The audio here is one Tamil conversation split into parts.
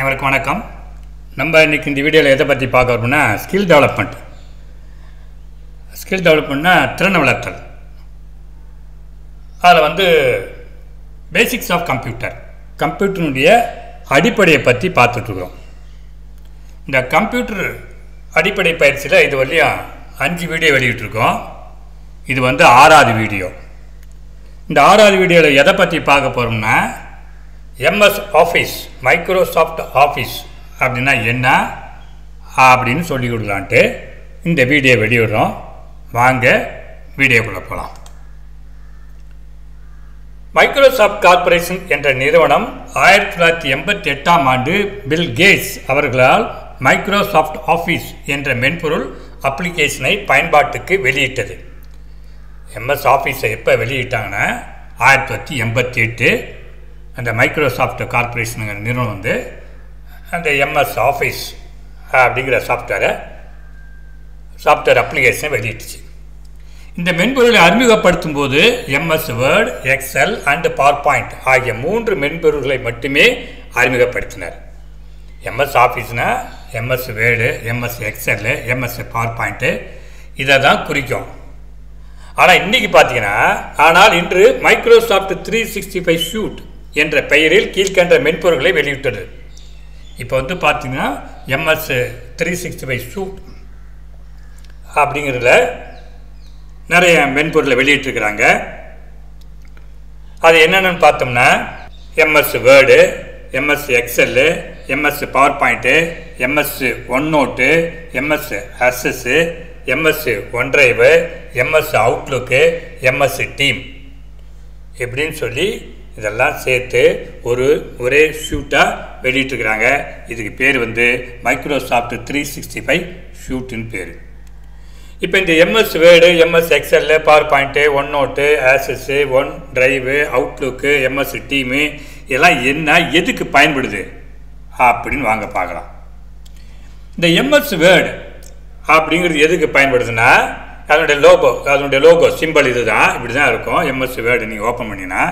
அனைவருக்கும் வணக்கம். நம்ம இன்றைக்கி இந்த வீடியோவில் எதை பற்றி பார்க்க வரோம்னா ஸ்கில் டெவலப்மெண்ட்னா திறன் வளர்த்தல். அதில் பேசிக்ஸ் ஆஃப் கம்ப்யூட்டருடைய அடிப்படையை பற்றி பார்த்துட்ருக்குறோம். இந்த கம்ப்யூட்டர் அடிப்படை பயிற்சியில் இது வரையும் 5 வீடியோ வெளியிட்ருக்கோம். இது 6வது வீடியோ. இந்த 6வது வீடியோவில் எதை பற்றி பார்க்க போகிறோம்னா MS ஆஃபீஸ், மைக்ரோசாஃப்ட் ஆஃபீஸ் அப்படின்னா என்ன அப்படின்னு சொல்லி கொடுக்கலான்ட்டு இந்த வீடியோ வெளியிடுறோம். வாங்க வீடியோக்குள்ளே போகலாம். மைக்ரோசாஃப்ட் கார்ப்பரேஷன் என்ற நிறுவனம் 1988ஆம் ஆண்டு பில் கேட்ஸ் அவர்களால் மைக்ரோசாஃப்ட் ஆஃபீஸ் என்ற மென்பொருள் அப்ளிகேஷனை பயன்பாட்டுக்கு வெளியிட்டது. MS ஆஃபீஸை எப்போ வெளியிட்டாங்கன்னா 1988. அந்த மைக்ரோசாஃப்ட் கார்ப்பரேஷனுங்கிற நிறுவனம் அந்த MS ஆஃபீஸ் அப்படிங்கிற சாஃப்ட்வேர் அப்ளிகேஷனை வெளியிட்டுச்சு. இந்த மென்பொருளை அறிமுகப்படுத்தும் போது MS word, excel and PowerPoint ஆகிய 3 மென்பொருள்களை மட்டுமே அறிமுகப்படுத்தினார். MS ஆஃபீஸ்னா MS word, MS excel, MS PowerPoint இதை தான் குறிக்கும். ஆனால் இன்றைக்கி பார்த்தீங்கன்னா இன்று மைக்ரோசாஃப்ட் 365 சூட் என்ற பெயரில் கீழ்கண்ட மென்பொருள்களை வெளியிட்டது. இப்போ பார்த்தீங்கன்னா MS 365 சூட் அப்படிங்கிறதுல நிறைய மென்பொருளை வெளியிட்டிருக்கிறாங்க. அது என்னென்னு பார்த்தோம்னா MS word, MS Excel, MS powerpoint, MS ஒன்நோட்டு, MS access, MS ஒன்ட்ரைவு, MS outlook, MS team எப்படின்னு சொல்லி இதெல்லாம் சேர்த்து ஒரே ஷூட்டாக வெளியிட்டிருக்கிறாங்க. இதுக்கு பேர் மைக்ரோசாஃப்ட் 365 ஷூட்டுன்னு பேர். இப்போ இந்த MS word, MS Excel, PowerPoint, OneNote, Access, OneDrive, outlook, MS team இதெல்லாம் என்ன, எதுக்கு பயன்படுது அப்படின்னு வாங்க பார்க்கலாம். இந்த MS வேர்டு அப்படிங்கிறது எதுக்கு பயன்படுதுன்னா அதனுடைய லோகோ சிம்பிள் இது தான், இப்படி தான் இருக்கும். MS வேர்டு நீங்கள் ஓப்பன் பண்ணிங்கன்னா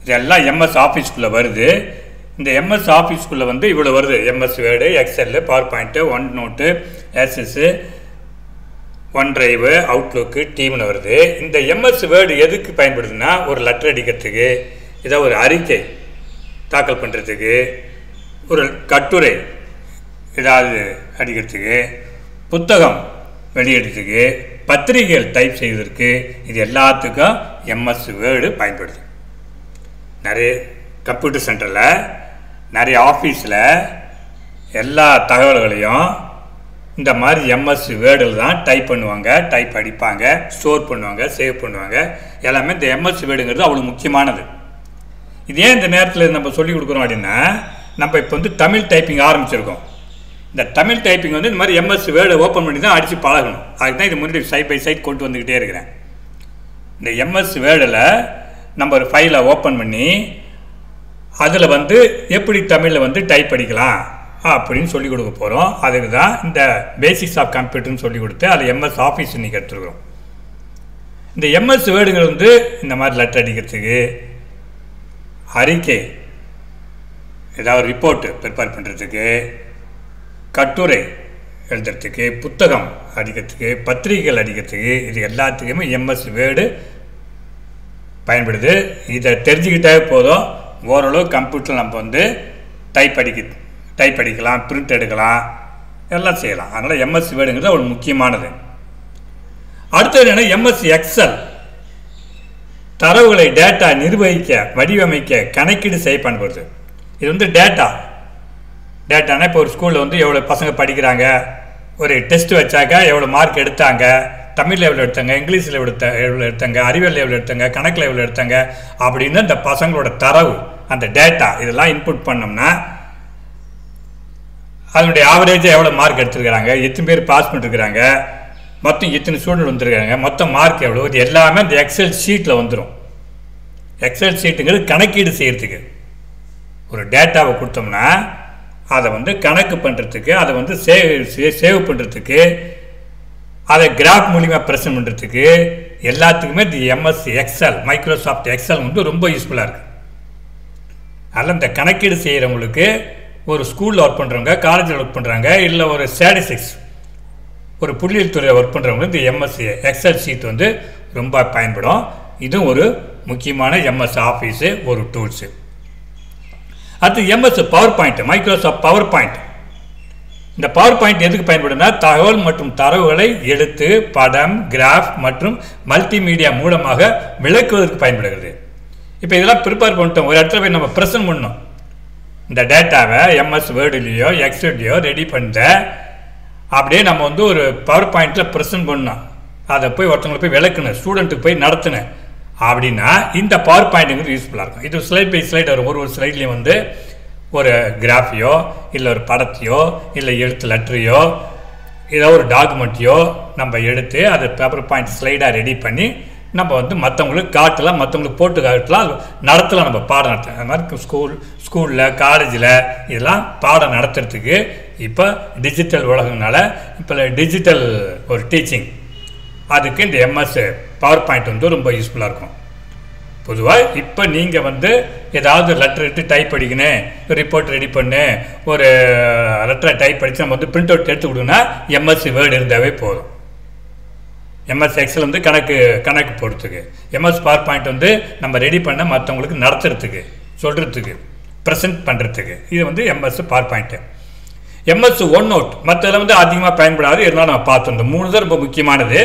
இதெல்லாம் MS ஆஃபீஸ்க்குள்ளே வருது. இந்த MS ஆஃபீஸ்க்குள்ளே இவ்வளோ வருது. MS Word, Excel, PowerPoint, OneNote, Access, OneDrive, Outlook, டீம்னு வருது. இந்த MS வேர்டு எதுக்கு பயன்படுதுன்னா ஒரு லெட்டர் அடிக்கிறதுக்கு, ஏதாவது ஒரு அறிக்கை தாக்கல் பண்ணுறதுக்கு, ஒரு கட்டுரை ஏதாவது அடிக்கிறதுக்கு, புத்தகம் வெளியிடுறதுக்கு, பத்திரிகைகள் டைப் செய்வதற்கு, இது எல்லாத்துக்கும் MS வேர்டு பயன்படுது. நிறைய கம்ப்யூட்டர் சென்டரில், நிறைய ஆஃபீஸில் எல்லா தகவல்களையும் இந்த மாதிரி MS வேர்டில் தான் டைப் பண்ணுவாங்க, டைப் அடிப்பாங்க, ஸ்டோர் பண்ணுவாங்க, சேவ் பண்ணுவாங்க. எல்லாமே இந்த MS வேர்டுங்கிறது அவ்வளோ முக்கியமானது. இது ஏன் இந்த நேரத்தில் நம்ம சொல்லிக் கொடுக்குறோம் அப்படின்னா, நம்ம இப்போ தமிழ் டைப்பிங் ஆரம்பிச்சிருக்கோம். இந்த தமிழ் டைப்பிங் இந்த மாதிரி MS வேர்டை ஓப்பன் பண்ணி தான் அடித்து பழகணும். அதுக்கு தான் இது முன்னாடி சைட் பை சைட் கொண்டு வந்துக்கிட்டே இருக்கிறேன். இந்த MS வேர்டில் நம்ம ஒரு ஃபைலை ஓப்பன் பண்ணி அதில் எப்படி தமிழில் டைப் அடிக்கலாம் அப்படின்னு சொல்லிக் கொடுக்க போகிறோம். அதுக்கு தான் இந்த பேசிக்ஸ் ஆஃப் கம்ப்யூட்டர்னு சொல்லி கொடுத்து அது MS ஆஃபீஸ் இன்றைக்கி எடுத்துருக்குறோம். இந்த MS வேர்டுங்கிறது இந்த மாதிரி லெட்டர் அடிக்கிறதுக்கு, அறிக்கை ஏதாவது ரிப்போர்ட்டு ப்ரிப்பேர் பண்ணுறதுக்கு, கட்டுரை எழுதுறதுக்கு, புத்தகம் அடிக்கிறதுக்கு, பத்திரிகைகள் அடிக்கிறதுக்கு, இது எல்லாத்துக்குமே MS வேர்டு பயன்படுது. இதை தெரிஞ்சுக்கிட்டே போதும், ஓரளவு கம்ப்யூட்டரில் நம்ம டைப் அடிக்கலாம், பிரிண்ட் எடுக்கலாம், எல்லாம் செய்யலாம். அதனால் MS வேர்டுங்கிறது அவ்வளோ முக்கியமானது. அடுத்தது என்ன, MS எக்ஸல் தரவுகளை டேட்டா நிர்வகிக்க, வடிவமைக்க, கணக்கீடு செய்ய பயன்படுது. இது டேட்டானா இப்போ ஒரு ஸ்கூலில் எவ்வளோ பசங்க படிக்கிறாங்க, ஒரு டெஸ்ட் வச்சாக்கா எவ்வளோ மார்க் எடுத்தாங்க, தமிழில் எவ்வளோ எடுத்தாங்க, இங்கிலீஷில் எவ்வளோ எடுத்தாங்க, அறிவியல் எவ்வளோ எடுத்தாங்க, கணக்கில் எவ்வளோ எடுத்தாங்க அப்படின்னு இந்த பசங்களோட தரவு, அந்த டேட்டா இதெல்லாம் இன்புட் பண்ணோம்னா அதனுடைய ஆவரேஜாக எவ்வளோ மார்க் எடுத்துருக்கிறாங்க, எத்தனை பேர் பாஸ் பண்ணிருக்கிறாங்க, மொத்தம் எத்தனை ஸ்டூடெண்ட் வந்துருக்காங்க, மொத்தம் மார்க் எவ்வளோ, இது எல்லாமே அந்த எக்ஸல் ஷீட்டில் வந்துடும். எக்ஸல் ஷீட்டுங்கிறது கணக்கீடு செய்கிறதுக்கு. ஒரு டேட்டாவை கொடுத்தோம்னா அதை கணக்கு பண்ணுறதுக்கு, அதை சேவ் பண்ணுறதுக்கு, அதை கிராஃப் மூலிமா ப்ரெசென்ட் பண்ணுறதுக்கு எல்லாத்துக்குமே இந்த MS எக்ஸல், மைக்ரோசாஃப்ட் எக்ஸல் ரொம்ப யூஸ்ஃபுல்லாக இருக்குது. அதனால் இந்த கணக்கீடு செய்கிறவங்களுக்கு ஒரு ஸ்கூலில் ஒர்க் பண்ணுறவங்க, காலேஜில் ஒர்க் பண்ணுறாங்க, இல்லை ஒரு ஸ்டாட்டிஸ்டிக்ஸ் ஒரு புள்ளியியல் துறையில் ஒர்க் பண்ணுறவங்க இந்த எம்எஸ் எக்ஸல் ஷீட் வந்து ரொம்ப பயன்படும். இதுவும் ஒரு முக்கியமான எம்எஸ் ஆஃபீஸு ஒரு டூல்ஸு. அடுத்து MS power point, Microsoft power point. இந்த பவர் பாயிண்ட் எதுக்கு பயன்படுதுன்னா தகவல் மற்றும் தரவுகளை எழுத்து, படம், கிராஃப் மற்றும் மல்டிமீடியா மூலமாக விளக்குவதற்கு பயன்படுகிறது. இப்போ இதெல்லாம் ப்ரிப்பேர் பண்ணிட்டோம், ஒரு இடத்துல போய் நம்ம ப்ரெசென்ட் பண்ணோம். இந்த டேட்டாவை எம்எஸ் வேர்டுலேயோ எக்ஸல்லையோ ரெடி பண்ண அப்படியே நம்ம வந்து ஒரு பவர் பாயிண்டில் ப்ரெசென்ட் பண்ணோம். அதை போய் ஒருத்தவங்களை போய் விளக்குனேன், ஸ்டூடெண்ட்டுக்கு போய் நடத்தினேன் அப்படின்னா இந்த பவர் பாயிண்ட்டுங்கிறது யூஸ்ஃபுல்லாக இருக்கும். இது ஸ்லைட் பை ஸ்லைட் வரும். ஒரு ஸ்லைட்லேயும் வந்து ஒரு கிராஃபியோ இல்லை ஒரு படத்தையோ இல்லை எழுத்து லெட்டரையோ ஏதோ ஒரு டாக்குமெண்ட்டையோ நம்ம எடுத்து அதை பேப்பர் பாயிண்ட் ஸ்லைடாக ரெடி பண்ணி நம்ம வந்து மற்றவங்களுக்கு காட்டலாம், மற்றவங்களுக்கு போட்டு காட்டலாம், நடத்தலாம். நம்ம பாடம் நடத்தலாம். அது மாதிரி ஸ்கூலில் காலேஜில் இதெல்லாம் பாடம் நடத்துறதுக்கு இப்போ டிஜிட்டல் உலகனால இப்போ டிஜிட்டல் ஒரு டீச்சிங் அதுக்கு இந்த எம்எஸ் பவர் பாயிண்ட் வந்து ரொம்ப யூஸ்ஃபுல்லாக இருக்கும். பொதுவாக இப்போ நீங்கள் வந்து ஏதாவது லெட்டர் எடுத்து டைப் அடிக்கணும், ரிப்போர்ட் ரெடி பண்ணு, ஒரு லெட்டரை டைப் அடித்து நம்ம வந்து பிரிண்ட் அவுட் எடுத்து கொடுங்கன்னா எம்எஸ் வேர்டு இருந்தாவே போதும். எம்எஸ் எக்ஸல் வந்து கணக்கு போடுறதுக்கு, எம்எஸ் பவர் பாயிண்ட் வந்து நம்ம ரெடி பண்ண மற்றவங்களுக்கு நடத்துறதுக்கு, சொல்கிறதுக்கு, ப்ரெசென்ட் பண்ணுறதுக்கு. இது வந்து MS PowerPoint. MS OneNote மற்றதில் வந்து அதிகமாக பயன்படாது, இருந்தாலும் நம்ம பார்த்தோம். இந்த 3 தான் ரொம்ப முக்கியமானது.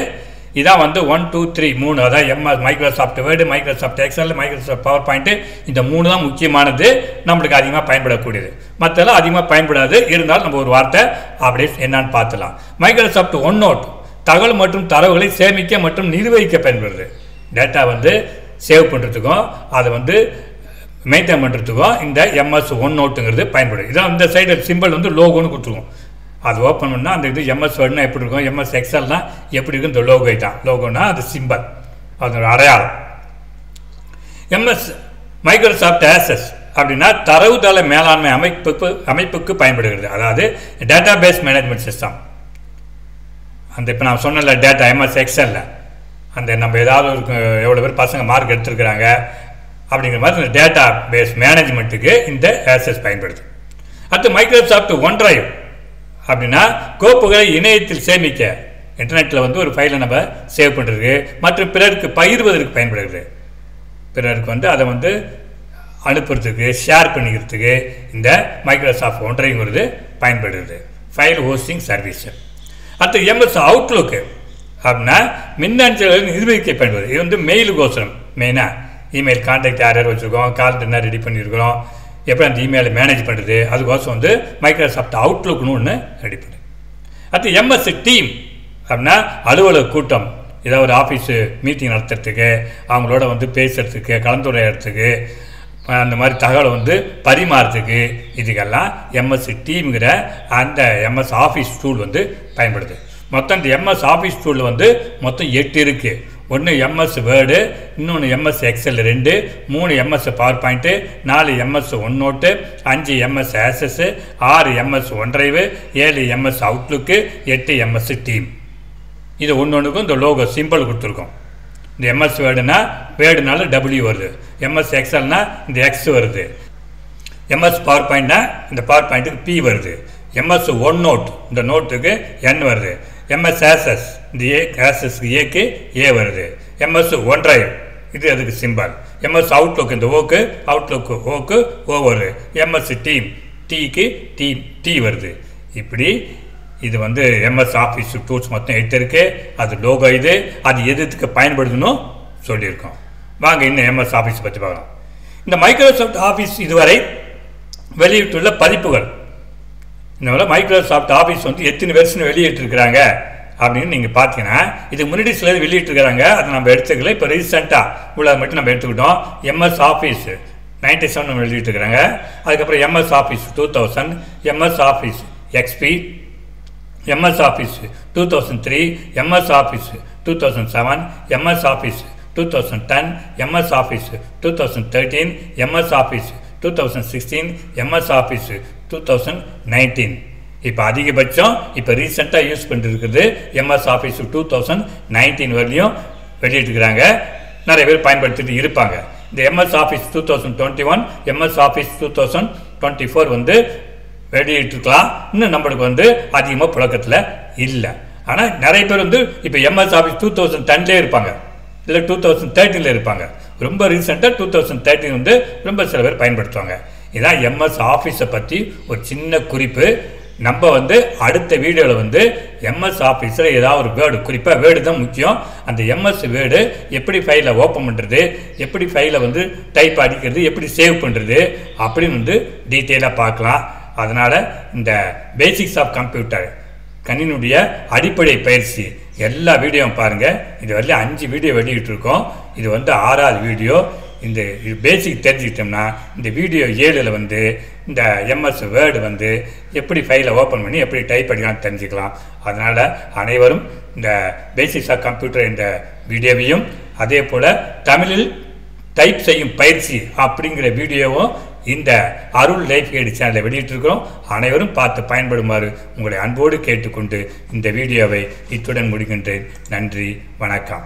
இதான் வந்து 1 2 3 3, அதாவது MS Microsoft word, Microsoft Excel, Microsoft power point. இந்த 3 தான் முக்கியமானது, நம்மளுக்கு அதிகமாக பயன்படக்கூடியது. மற்றெல்லாம் அதிகமாக பயன்படாது, இருந்தாலும் நம்ம ஒரு வார்த்தை அப்படியே என்னன்னு பார்த்துலாம். மைக்ரோசாஃப்ட் ஒன் நோட் தகவல் மற்றும் தரவுகளை சேமிக்க மற்றும் நிர்வகிக்க பயன்படுது. டேட்டா வந்து சேவ் பண்ணுறதுக்கும் அதை வந்து மெயின்டைன் பண்ணுறதுக்கும் இந்த எம்எஸ் ஒன் நோட்டுங்கிறது பயன்படுது. இதான் இந்த சைடு சிம்பிள் வந்து லோகோன்னு கொடுத்துருவோம். அது ஓப்பன் பண்ணால் அந்த இது எம்எஸ் வேர்டுனா எப்படி இருக்கும், எம்எஸ் எக்ஸல்னா எப்படி இருக்கும், இந்த லோகோ தான். லோகோனா அது சிம்பிள், அது ஒரு அடையாளம். எம்எஸ் மைக்ரோசாஃப்ட் ஆக்சஸ் அப்படின்னா தரவுத்தள மேலாண்மை அமைப்புக்கு பயன்படுகிறது. அதாவது டேட்டா பேஸ் மேனேஜ்மெண்ட் சிஸ்டம். அந்த இப்போ நான் சொன்னல டேட்டா எம்எஸ் எக்ஸலில் அந்த நம்ம ஏதாவது ஒரு எவ்வளோ பேர் பசங்க மார்க் எடுத்துருக்குறாங்க அப்படிங்கிற மாதிரி இந்த டேட்டா பேஸ் மேனேஜ்மெண்ட்டுக்கு இந்த ஆக்சஸ் பயன்படுது. அடுத்து மைக்ரோசாஃப்ட் ஒன் டிரைவ் அப்படின்னா கோப்புகளை இணையத்தில் சேமிக்க, இன்டர்நெட்டில் வந்து ஒரு ஃபைலை நம்ம சேவ் பண்ணுறதுக்கு மற்றும் பிறருக்கு பகிர்வதற்கு பயன்படுகிறது. பிறருக்கு வந்து அதை வந்து அனுப்புறதுக்கு, ஷேர் பண்ணிக்கிறதுக்கு இந்த மைக்ரோசாஃப்ட் ஒன் டிரைவ்ங்கிறது பயன்படுகிறது. File hosting service. அடுத்து எம்எஸ் அவுட்லுக்கு அப்படின்னா மின்னஞ்சல்களை நிர்வகிக்க பயன்படுது. இது வந்து மெயிலுக்கோசரம் மெயினாக இமெயில் கான்டாக்ட் யார் யார் வச்சுருக்கோம், காலண்டர் ரெடி பண்ணியிருக்கிறோம், எப்படி அந்த இமெயிலை மேனேஜ் பண்ணுறது, அதுக்கோசம் வந்து மைக்ரோசாஃப்ட் அவுட்லுக்னு ஒன்று ரெடி பண்ணுது. அடுத்து எம்எஸ் டீம் அப்படின்னா அலுவலக கூட்டம், ஏதாவது ஒரு ஆஃபீஸு மீட்டிங் நடத்துறதுக்கு, அவங்களோட வந்து பேசுகிறதுக்கு, கலந்துரையாடுறதுக்கு, அந்த மாதிரி தகவலை வந்து பரிமாறத்துக்கு, இதுக்கெல்லாம் எம்எஸ் டீம்ங்கிற அந்த எம்எஸ் ஆஃபீஸ் டூல் வந்து பயன்படுது. மொத்தம் இந்த எம்எஸ் ஆஃபீஸ் டூலில் வந்து மொத்தம் 8 இருக்குது. ஒன்று எம்எஸ் வேர்டு, இன்னொன்று MS XL 2, 3 MS power point, 4 MS one note, 5 MS access, 6 MS one drive, 7 MS outlook, 8 MS team. இது ஒன்றுக்கும் இந்த லோகோ சிம்பிள் கொடுத்துருக்கோம். இந்த எம்எஸ் வேர்டுனால W வருது, எம்எஸ் எக்ஸல்னா இந்த எக்ஸ் வருது, எம்எஸ் பவர் பாயிண்ட்னா இந்த பவர் பாயிண்ட்டுக்கு P வருது, எம்எஸ் ஒன் நோட் இந்த நோட்டுக்கு N வருது, எம்எஸ் ஆக்சஸ் இந்த ஆக்சஸ்க்கு ஏக்கு ஏ வருது, எம்எஸ் ஒன் டிரைவ் இது அதுக்கு சிம்பிள், எம்எஸ் அவுட்லுக் இந்த ஓக்கு அவுட்லுக்கு ஓக்கு ஓ வருது, எம்எஸ் டீம் டீக்கு டி வருது. இப்படி இது வந்து எம்எஸ் ஆஃபீஸ் டூல்ஸ் மொத்தம் 8 இருக்குது. அது லோகோ இது, அது எதுக்கு பயன்படுதுன்னு சொல்லியிருக்கோம். வாங்க இன்னும் எம்எஸ் ஆஃபீஸ் பற்றி பார்க்கலாம். இந்த மைக்ரோசாஃப்ட் ஆஃபீஸ் இதுவரை வெளியிட்டுள்ள பதிப்புகள், இந்த மைக்ரோசாஃப்ட் ஆஃபீஸ் வந்து எத்தனை வெர்ஷன் வெளியிட்டிருக்கிறாங்க அப்படின்னு நீங்கள் பார்த்தீங்கன்னா இதுக்கு முன்னாடி சிலர் வெளியிட்டிருக்கிறாங்க, அதை நம்ம எடுத்துக்கல. இப்போ ரீசெண்டாக உள்ளதை மட்டும் நம்ம எடுத்துக்கிட்டோம். எம்எஸ் ஆஃபீஸ் 97 வெளியிட்டிருக்கிறாங்க. அதுக்கப்புறம் MS office 2000, MS office XP, MS office 2003, MS office 2007, MS office 2010, MS office 2013, MS office 2016, MS office 2019. இப்போ அதிகபட்சம் இப்போ ரீசெண்டாக யூஸ் பண்ணிட்டு எம்எஸ் ஆஃபீஸ் 2019 வரலையும் வெளியிட்டுருக்கிறாங்க. நிறைய பேர் பயன்படுத்திட்டு இருப்பாங்க. இந்த எம்எஸ் ஆஃபீஸ் 2021, எம்எஸ் ஆஃபீஸ் 2024 வந்து வெளியிட்டிருக்கலாம். இன்னும் நம்மளுக்கு வந்து அதிகமாக புழக்கத்தில் இல்லை. ஆனால் நிறைய பேர் வந்து இப்போ எம்எஸ் ஆஃபீஸ் 2010 இருப்பாங்க, இல்லை 2013 இருப்பாங்க. ரொம்ப ரீசெண்டாக 2013 வந்து ரொம்ப சில பேர் பயன்படுத்துவாங்க. இதான் எம்எஸ் ஆஃபீஸை பற்றி ஒரு சின்ன குறிப்பு. நம்ம வந்து அடுத்த வீடியோவில் வந்து எம்எஸ் ஆஃபீஸில் ஏதாவது ஒரு வேர்டு, குறிப்பாக வேர்டு தான் முக்கியம், அந்த எம்எஸ் வேர்டு எப்படி ஃபைலை ஓப்பன் பண்ணுறது, எப்படி ஃபைலை வந்து டைப் அடிக்கிறது, எப்படி சேவ் பண்ணுறது அப்படின்னு வந்து டீட்டெயிலாக பார்க்கலாம். அதனால் இந்த பேசிக்ஸ் ஆஃப் கம்ப்யூட்டர் கணினுடைய அடிப்படை பயிற்சி எல்லா வீடியோவும் பாருங்கள். இது வரலையும் 5 வீடியோ வெளியிட்டிருக்கோம். இது வந்து 6வது வீடியோ. இந்த பேசிக் தெரிஞ்சுக்கிட்டோம்னா இந்த வீடியோ 7ல் வந்து இந்த எம்எஸ் வேர்டு வந்து எப்படி ஃபைலை ஓப்பன் பண்ணி எப்படி டைப் அடிக்கலாம்னு தெரிஞ்சுக்கலாம். அதனால் அனைவரும் இந்த பேசிக்ஸ் ஆஃப் கம்ப்யூட்டர் இந்த வீடியோவையும், அதே போல் தமிழில் டைப் செய்யும் பயிற்சி அப்படிங்கிற வீடியோவும் இந்த அருள் லைஃப் கைடு சேனலை வெளியிட்டிருக்கிறோம். அனைவரும் பார்த்து பயன்படுமாறு உங்களை அன்போடு கேட்டுக்கொண்டு இந்த வீடியோவை இத்துடன் முடிக்கின்றேன். நன்றி, வணக்கம்.